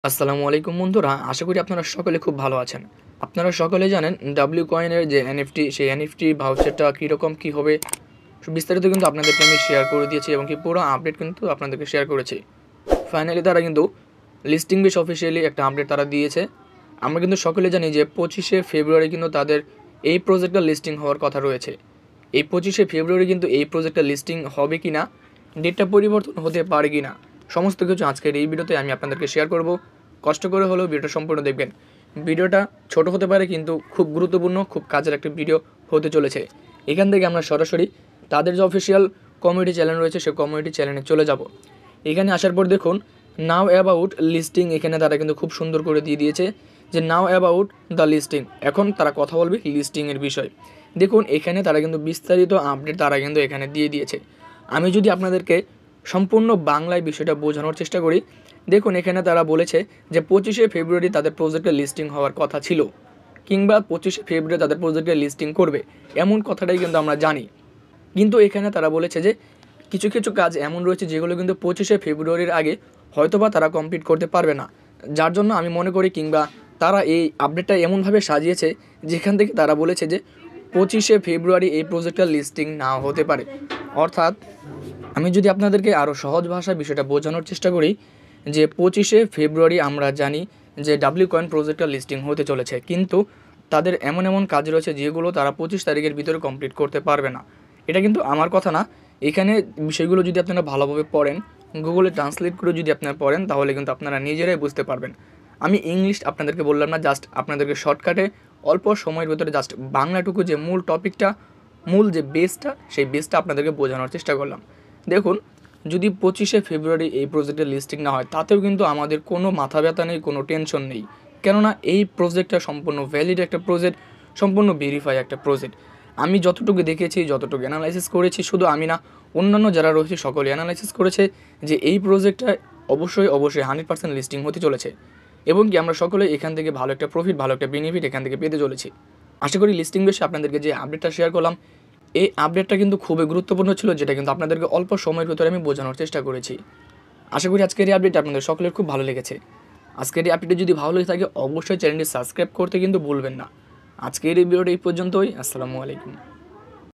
আসসালামু আলাইকুম বন্ধুরা, আশা করি আপনারা সকলে খুব ভালো আছেন। আপনারা সকলে জানেন ডাব্লিউ কয়েনের যে এনএফটি, সেই এনএফটি ভাউচারটা কীরকম কী হবে বিস্তারিত কিন্তু আপনাদেরকে আমি শেয়ার করে দিয়েছি এবং কি পুরো আপডেট কিন্তু আপনাদেরকে শেয়ার করেছি। ফাইনালি তারা কিন্তু লিস্টিং বেশ অফিসিয়ালি একটা আপডেট তারা দিয়েছে। আমরা কিন্তু সকলে জানি যে 25শে ফেব্রুয়ারি কিন্তু তাদের এই প্রজেক্টটা লিস্টিং হওয়ার কথা রয়েছে। এই 25শে ফেব্রুয়ারি কিন্তু এই প্রজেক্টটা লিস্টিং হবে কি না, ডেটটা পরিবর্তন হতে পারে কি না, সমস্ত কিছু আজকের এই ভিডিওতে আমি আপনাদেরকে শেয়ার করব। কষ্ট করে হলেও ভিডিওটা সম্পূর্ণ দেখবেন। ভিডিওটা ছোট হতে পারে কিন্তু খুব গুরুত্বপূর্ণ, খুব কাজের একটা ভিডিও হতে চলেছে। এখান থেকে আমরা সরাসরি তাদের যে অফিসিয়াল কমিউনিটি চ্যানেল রয়েছে সেই কমিউনিটি চ্যানেলে চলে যাব। এখানে আসার পর দেখুন নাও অ্যাবাউট লিস্টিং, এখানে তারা কিন্তু খুব সুন্দর করে দিয়ে দিয়েছে যে নাও অ্যাবাউট দ্য লিস্টিং। এখন তারা কথা বলবে লিস্টিংয়ের বিষয়। দেখুন এখানে তারা কিন্তু বিস্তারিত আপডেট তারা কিন্তু এখানে দিয়ে দিয়েছে। আমি যদি আপনাদেরকে সম্পূর্ণ বাংলায় বিষয়টা বোঝানোর চেষ্টা করি, দেখুন এখানে তারা বলেছে যে 25শে ফেব্রুয়ারি তাদের প্রজেক্টের লিস্টিং হওয়ার কথা ছিল, কিংবা 25শে ফেব্রুয়ারি তাদের প্রজেক্টের লিস্টিং করবে, এমন কথাটাই কিন্তু আমরা জানি। কিন্তু এখানে তারা বলেছে যে কিছু কিছু কাজ এমন রয়েছে যেগুলো কিন্তু 25শে ফেব্রুয়ারির আগে হয়তোবা তারা কমপ্লিট করতে পারবে না। যার জন্য আমি মনে করি, কিংবা তারা এই আপডেটটা এমনভাবে সাজিয়েছে যেখান থেকে তারা বলেছে যে 25শে ফেব্রুয়ারি এই প্রজেক্টটার লিস্টিং নাও হতে পারে। অর্থাৎ আমি যদি আপনাদেরকে আরও সহজ ভাষায় বিষয়টা বোঝানোর চেষ্টা করি, যে 25শে ফেব্রুয়ারি আমরা জানি যে ডাব্লিউ কয়েন প্রজেক্টটা লিস্টিং হতে চলেছে, কিন্তু তাদের এমন এমন কাজ রয়েছে যেগুলো তারা 25 তারিখের ভিতরে কমপ্লিট করতে পারবে না। এটা কিন্তু আমার কথা না, এখানে বিষয়গুলো যদি আপনারা ভালোভাবে পড়েন, গুগলে ট্রান্সলেট করে যদি আপনারা পড়েন, তাহলে কিন্তু আপনারা নিজেরাই বুঝতে পারবেন। আমি ইংলিশ আপনাদেরকে বললাম না, জাস্ট আপনাদেরকে শর্টকাটে অল্প সময়ের ভিতরে জাস্ট বাংলাটুকু যে মূল টপিকটা, মূল যে বেসটা, সেই বেসটা আপনাদেরকে বোঝানোর চেষ্টা করলাম। দেখুন যদি 25শে ফেব্রুয়ারি এই প্রজেক্টের লিস্টিং না হয়, তাতেও কিন্তু আমাদের কোনো মাথা ব্যথা নেই, কোনো টেনশন নেই। কেননা এই প্রজেক্টটা সম্পূর্ণ ভ্যালিড একটা প্রজেক্ট, সম্পূর্ণ ভেরিফাই একটা প্রজেক্ট। আমি যতটুকু দেখেছি, যতটুকু অ্যানালাইসিস করেছি, শুধু আমি না, অন্যান্য যারা রয়েছে সকলে অ্যানালাইসিস করেছে যে এই প্রজেক্টটা অবশ্যই 100% লিস্টিং হতে চলেছে, এবং কি আমরা সকলে এখান থেকে ভালো একটা প্রফিট, ভালো একটা বেনিফিট এখান থেকে পেতে চলেছি। আশা করি লিস্টিং বেশি আপনাদেরকে যে আপডেটটা শেয়ার করলাম, এই আপডেটটা কিন্তু খুবই গুরুত্বপূর্ণ ছিল, যেটা কিন্তু আপনাদেরকে অল্প সময়ের ভিতরে আমি বোঝানোর চেষ্টা করেছি। আশা করি আজকের এই আপডেট আপনাদের সকলের খুব ভালো লেগেছে। আজকের এই আপডেটে যদি ভালো লেগে থাকে অবশ্যই চ্যানেলটি সাবস্ক্রাইব করতে কিন্তু ভুলবেন না। আজকের এই ভিডিওটা এই পর্যন্তই। আসসালামু আলাইকুম।